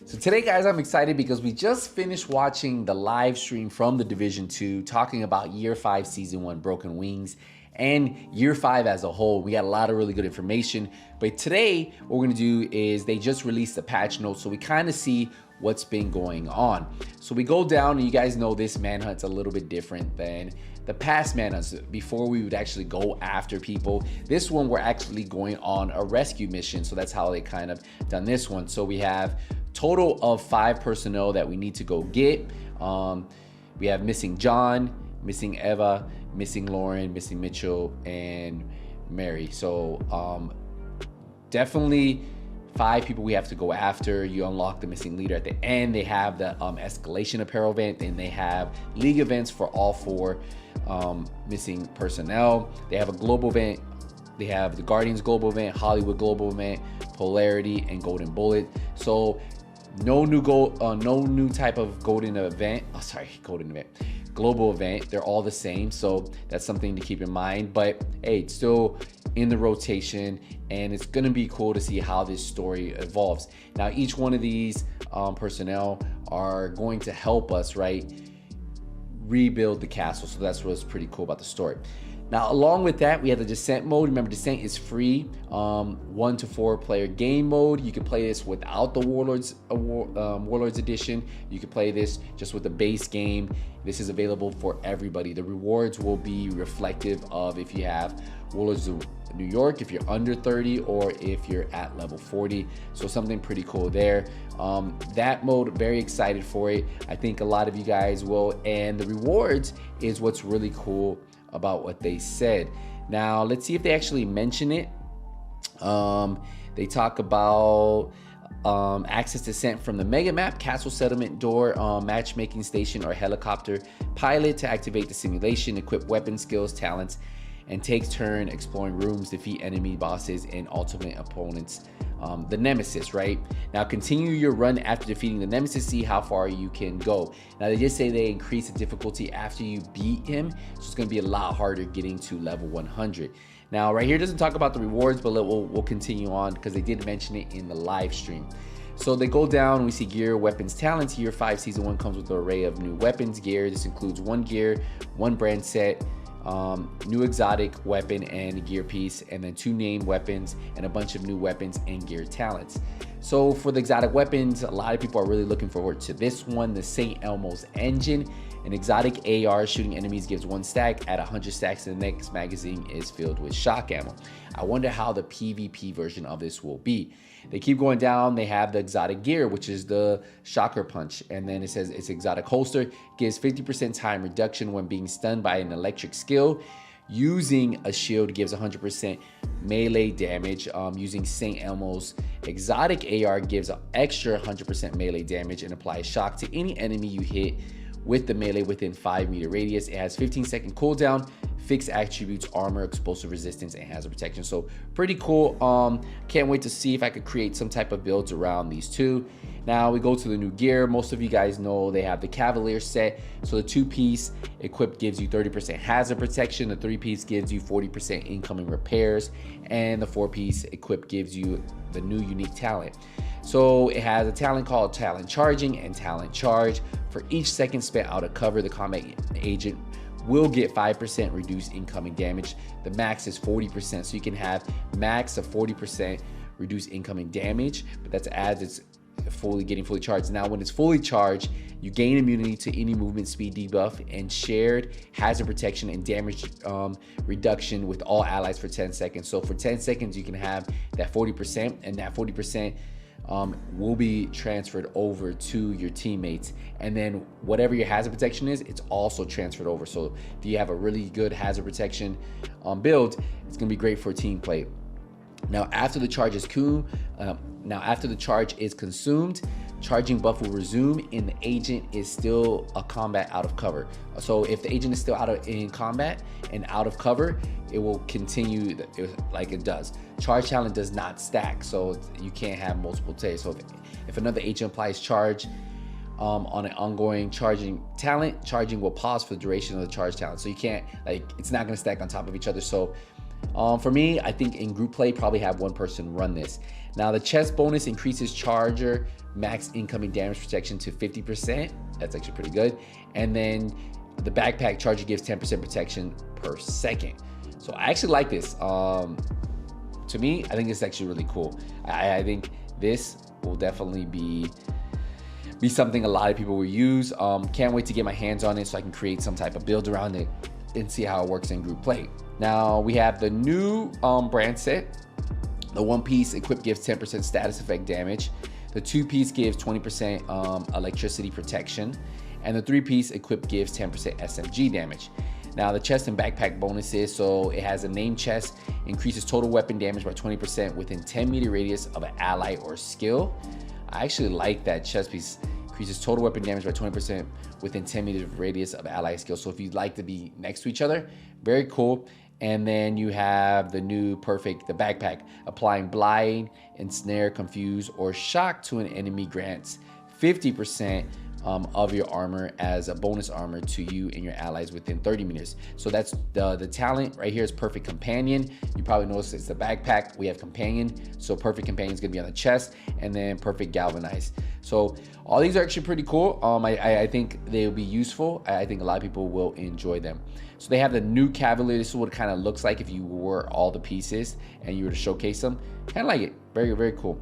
So today, guys, I'm excited because we just finished watching the live stream from the Division 2 talking about Year 5 Season 1 Broken Wings and Year 5 as a whole. We got a lot of really good information, but today what we're gonna do is they just released the patch notes, so we kind of see what's been going on. So we go down, and you guys know this manhunt's a little bit different than the past manhunts. Before, we would actually go after people. This one, we're actually going on a rescue mission, so that's how they kind of done this one. So we have total of 5 personnel that we need to go get. We have missing John, missing Eva, missing Lauren, missing Mitchell, and Mary. So definitely 5 people we have to go after. You unlock the missing leader at the end. They have the escalation apparel event, and they have league events for all 4 missing personnel. They have a global event. They have the Guardians global event, Hollywood global event, Polarity, and Golden Bullet. So no new type of golden event. Global event. They're all the same, so that's something to keep in mind. But hey, it's still in the rotation, and it's gonna be cool to see how this story evolves. Now, each one of these personnel are going to help us, right, rebuild the castle. So that's what's pretty cool about the story. Now, along with that, we have the Descent mode. Remember, Descent is free, 1 to 4 player game mode. You can play this without the Warlords Edition. You can play this just with the base game. This is available for everybody. The rewards will be reflective of if you have Warlords of New York, if you're under 30, or if you're at level 40. So something pretty cool there. That mode, very excited for it. I think a lot of you guys will. And the rewards is what's really cool about what they said. Now, let's see if they actually mention it. They talk about access descent from the mega map, castle settlement door, matchmaking station, or helicopter pilot to activate the simulation, equip weapon skills, talents, and takes turn exploring rooms, defeat enemy bosses and ultimate opponents, the nemesis. Right now, continue your run after defeating the nemesis, see how far you can go. Now, they just say they increase the difficulty after you beat him, so it's going to be a lot harder getting to level 100. Now, right here doesn't talk about the rewards, but we'll continue on because they did mention it in the live stream. So they go down, we see gear, weapons, talents. Year 5 Season 1 comes with an array of new weapons, gear. This includes 1 gear, 1 brand set, new exotic weapon and gear piece, and then 2 named weapons and a bunch of new weapons and gear talents. So for the exotic weapons, a lot of people are really looking forward to this one, the St. Elmo's engine. An exotic AR shooting enemies gives 1 stack. At 100 stacks, the next magazine is filled with shock ammo. I wonder how the PvP version of this will be. They keep going down. They have the exotic gear, which is the shocker punch, and then it says it's exotic holster, gives 50% time reduction when being stunned by an electric skill. Using a shield gives 100% melee damage. Using St. Elmo's exotic AR gives an extra 100% melee damage and applies shock to any enemy you hit with the melee within 5-meter radius. It has 15-second cooldown, fixed attributes, armor, explosive resistance, and hazard protection. So pretty cool. Can't wait to see if I could create some type of builds around these two. Now we go to the new gear. Most of you guys know they have the Cavalier set. So the 2-piece equipped gives you 30% hazard protection. The 3-piece gives you 40% incoming repairs. And the 4-piece equipped gives you the new unique talent. So it has a talent called Talent Charging and Talent Charge. For each second spent out of cover, the combat agent will get 5% reduced incoming damage. The max is 40%, so you can have max of 40% reduced incoming damage, but that's as it's getting fully charged. Now, when it's fully charged, you gain immunity to any movement speed debuff and shared hazard protection and damage reduction with all allies for 10 seconds. So for 10 seconds, you can have that 40%, and that 40% will be transferred over to your teammates, and then whatever your hazard protection is, it's also transferred over. So if you have a really good hazard protection build, it's gonna be great for team play. Now, after the charge is consumed, charging buff will resume, and the agent is still a combat out of cover. So if the agent is still in combat and out of cover, it will continue like it does. Charge talent does not stack, so you can't have multiple tails. So if another agent applies charge on an ongoing charging talent, charging will pause for the duration of the charge talent. So you can't, it's not gonna stack on top of each other. So for me, I think in group play, probably have one person run this. Now the chest bonus increases charger max incoming damage protection to 50%. That's actually pretty good. And then the backpack charger gives 10% protection per second. So I actually like this. To me, I think it's actually really cool. I think this will definitely be something a lot of people will use. Can't wait to get my hands on it so I can create some type of build around it and see how it works in group play. Now we have the new brand set. The 1-piece equip gives 10% status effect damage. The 2-piece gives 20% electricity protection. And the 3-piece equip gives 10% SMG damage. Now the chest and backpack bonuses, so it has a named chest, increases total weapon damage by 20% within 10-meter radius of an ally or skill. I actually like that chest piece. Increases total weapon damage by 20% within 10 meters radius of ally skill. So if you'd like to be next to each other, very cool. And then you have the new the backpack, applying blind, ensnare, confuse, or shock to an enemy grants 50% of your armor as a bonus armor to you and your allies within 30 meters. So that's the talent right here is Perfect Companion. You probably noticed it's the backpack. We have Companion. So Perfect Companion is gonna be on the chest, and then Perfect Galvanize. So all these are actually pretty cool. I think they'll be useful. I think a lot of people will enjoy them. So they have the new Cavalier. This is what it kind of looks like if you wore all the pieces and you were to showcase them. Kind of like it. Very, very cool.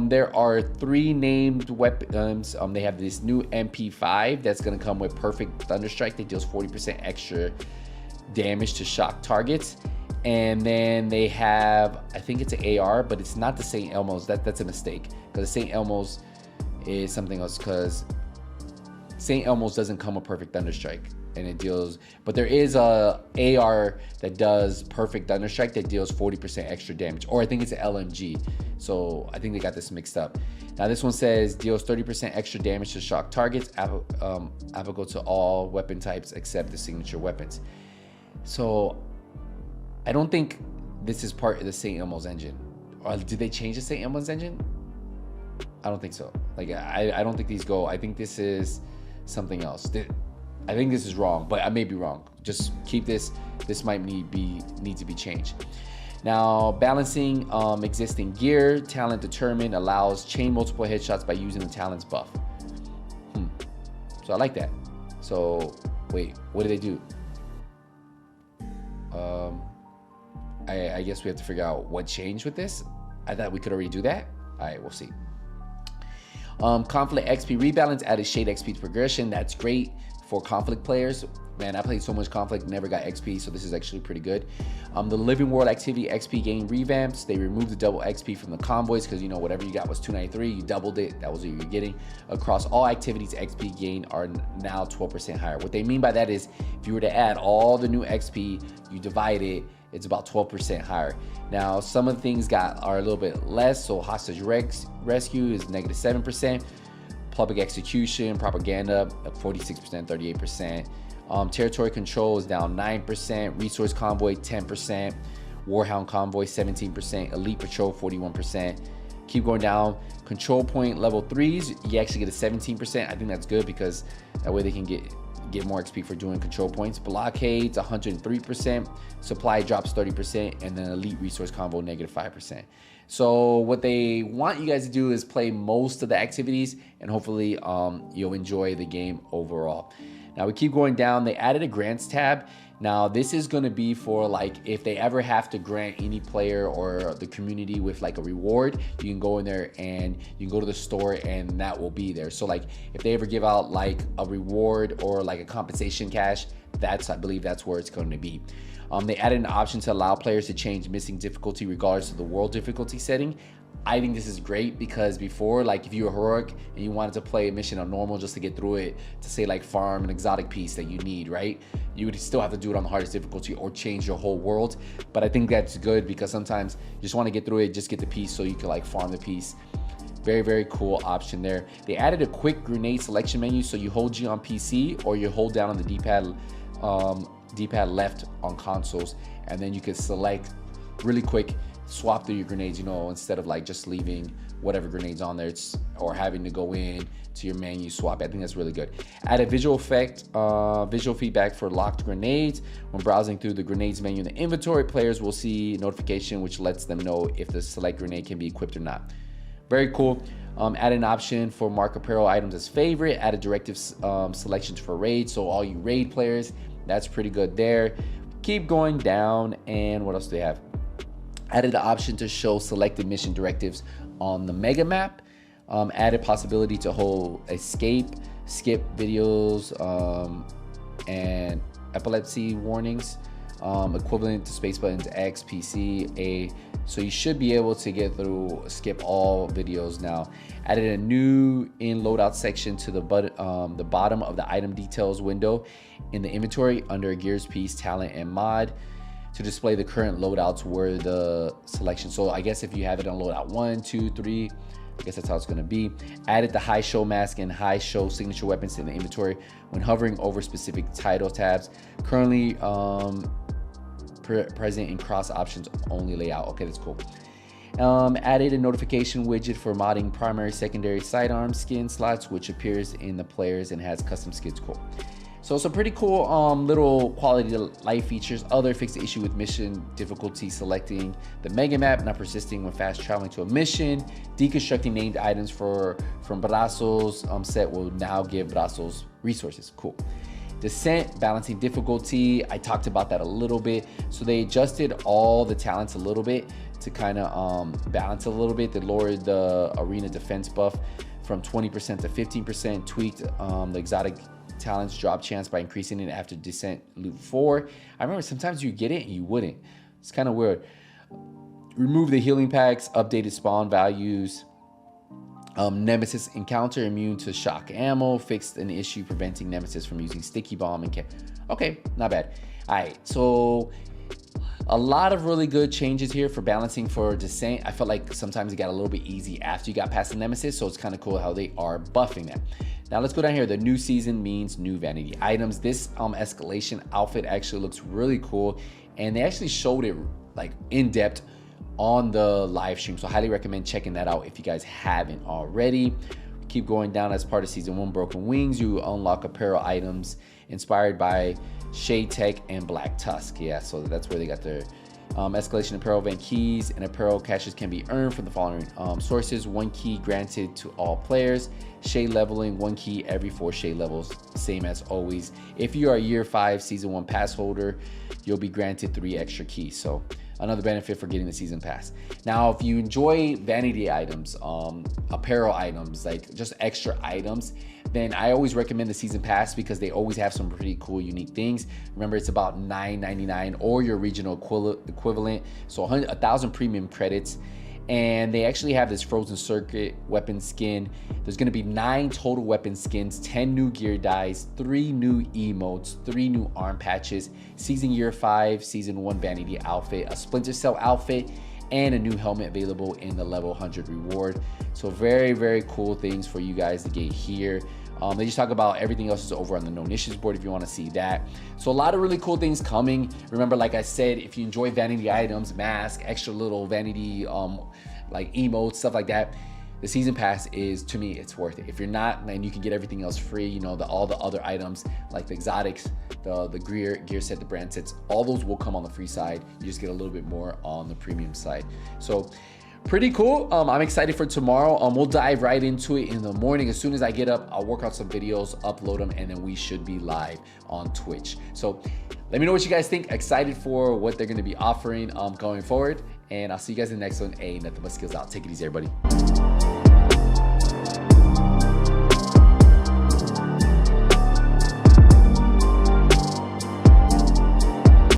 There are 3 named weapons. They have this new MP5 that's going to come with Perfect Thunderstrike that deals 40% extra damage to shock targets. And then they have, I think it's an AR, but it's not the St. Elmo's. That's a mistake, because the St. Elmo's is something else, because St. Elmo's doesn't come with Perfect Thunderstrike. And it deals, but there is a AR that does Perfect Thunderstrike that deals 40% extra damage, or I think it's an LMG. So I think they got this mixed up. Now this one says deals 30% extra damage to shock targets, applicable to all weapon types except the signature weapons. So I don't think this is part of the St. Elmo's engine. Or did they change the St. Elmo's engine? I don't think so. Like I don't think these go. I think this is something else. I think this is wrong, but I may be wrong. Just keep this. This might need to be changed. Now, balancing existing gear, talent determined allows chain multiple headshots by using the talent's buff. So I like that. So wait, what do they do? I guess we have to figure out what changed with this. I thought we could already do that. All right, we'll see. Conflict XP rebalance added shade XP progression. That's great for conflict players. Man, I played so much conflict, never got XP, so this is actually pretty good. The living world activity XP gain revamps. They removed the double XP from the convoys, because you know whatever you got was 293, you doubled it, that was what you were getting. Across all activities, XP gain are now 12% higher. What they mean by that is if you were to add all the new XP, you divide it, it's about 12% higher. Now some of the things are a little bit less. So hostage rescue is -7%. Public execution, propaganda, 46%, 38%. Territory control is down 9%. Resource convoy, 10%. Warhound convoy, 17%. Elite patrol, 41%. Keep going down. Control point level 3s, you actually get a 17%. I think that's good, because that way they can get more XP for doing control points. Blockades, 103%. Supply drops 30%. And then elite resource convo, -5%. So what they want you guys to do is play most of the activities, and hopefully you'll enjoy the game overall. Now we keep going down. They added a grants tab. Now this is going to be for like if they ever have to grant any player or the community with like a reward, you can go in there and you can go to the store and that will be there. So like if they ever give out like a reward or like a compensation cash, I believe that's where it's going to be. They added an option to allow players to change missing difficulty regardless of the world difficulty setting. I think this is great, because before, like if you were heroic and you wanted to play a mission on normal just to get through it, to say like farm an exotic piece that you need, right? You would still have to do it on the hardest difficulty or change your whole world. But I think that's good, because sometimes you just want to get through it, just get the piece so you can like farm the piece. Very, very cool option there. They added a quick grenade selection menu, so you hold G on PC or you hold down on the D-pad left on consoles, and then you can select really quick swap through your grenades, you know, instead of like just leaving whatever grenades on there, or having to go in to your menu swap. I think that's really good. Add a visual feedback for locked grenades. When browsing through the grenades menu in the inventory, players will see a notification which lets them know if the select grenade can be equipped or not. Very cool. Add an option for mark apparel items as favorite. Add a directive selections for raid. So all you raid players, that's pretty good there. Keep going down, and what else do they have? Added the option to show selected mission directives on the mega map. Added possibility to hold escape, skip videos, and epilepsy warnings, equivalent to space buttons X, PC, A. So you should be able to get through, skip all videos now. Added a new in loadout section to the bottom of the item details window in the inventory under gears, piece, talent, and mod to display the current loadouts where the selection. So I guess if you have it on loadout 1, 2, 3, I guess that's how it's gonna be. Added the high show mask and high show signature weapons in the inventory when hovering over specific title tabs. Currently present in cross options only layout. Okay, that's cool. Added a notification widget for modding primary, secondary sidearm skin slots, which appears in the players and has custom skins. Cool. So some pretty cool little quality of life features. Other, fix the issue with mission difficulty selecting the mega map, not persisting when fast traveling to a mission. Deconstructing named items from Brazos set will now give Brazos resources. Cool. Descent, balancing difficulty. I talked about that a little bit. So they adjusted all the talents a little bit to kind of balance a little bit. They lowered the arena defense buff from 20% to 15%, tweaked the exotic talents drop chance by increasing it after descent loop 4. I remember sometimes you get it and you wouldn't. It's kind of weird. Remove the healing packs, updated spawn values. Nemesis encounter immune to shock ammo, fixed an issue preventing Nemesis from using sticky bomb and okay, not bad. All right, so a lot of really good changes here for balancing for descent. I felt like sometimes it got a little bit easy after you got past the Nemesis, so it's kind of cool how they are buffing that. Now let's go down here. The new season means new vanity items. This escalation outfit actually looks really cool, and they actually showed it like in depth on the live stream, so I highly recommend checking that out if you guys haven't already. Keep going down. As part of season 1 Broken Wings, you unlock apparel items inspired by Shade Tech and Black Tusk. Yeah, so that's where they got their escalation apparel event keys, and apparel caches can be earned from the following sources. 1 key granted to all players. Shade leveling, 1 key every 4 shade levels, same as always. If you are a year 5 season 1 pass holder, you'll be granted 3 extra keys. So another benefit for getting the season pass. Now, if you enjoy vanity items, apparel items, like just extra items, then I always recommend the season pass because they always have some pretty cool, unique things. Remember, it's about $9.99 or your regional equivalent, so 1,000 premium credits. And they actually have this frozen circuit weapon skin. There's gonna be 9 total weapon skins, 10 new gear dyes, 3 new emotes, 3 new arm patches, season year 5, season 1 vanity outfit, a Splinter Cell outfit, and a new helmet available in the level 100 reward. So very, very cool things for you guys to get here. They just talk about everything else is over on the Nonishes board if you want to see that. So a lot of really cool things coming. Remember, like I said, if you enjoy vanity items, mask, extra little vanity like emotes, stuff like that, the season pass is, to me, it's worth it. If you're not, then you can get everything else free. You know, all the other items like the exotics, the gear set, the brand sets, all those will come on the free side. You just get a little bit more on the premium side. So pretty cool. I'm excited for tomorrow. We'll dive right into it in the morning. As soon as I get up, I'll work out some videos, upload them, and then we should be live on Twitch. So let me know what you guys think. Excited for what they're going to be offering going forward. And I'll see you guys in the next one. Hey, nothing but skills out. Take it easy, everybody.